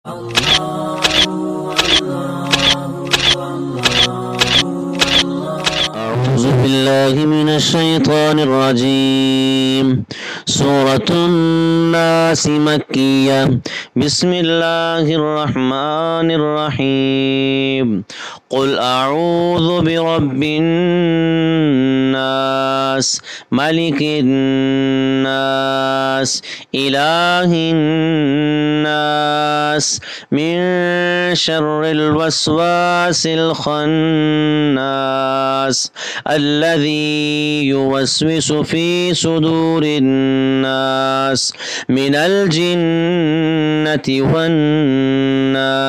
أعوذ بالله من الشيطان الرجيم. سورة الناس مكية. بسم الله الرحمن الرحيم. قل أعوذ برب الناس ملك الناس إله الناس من شر الوسواس الخناس الذي يوسوس في صدور الناس من الجنة والناس.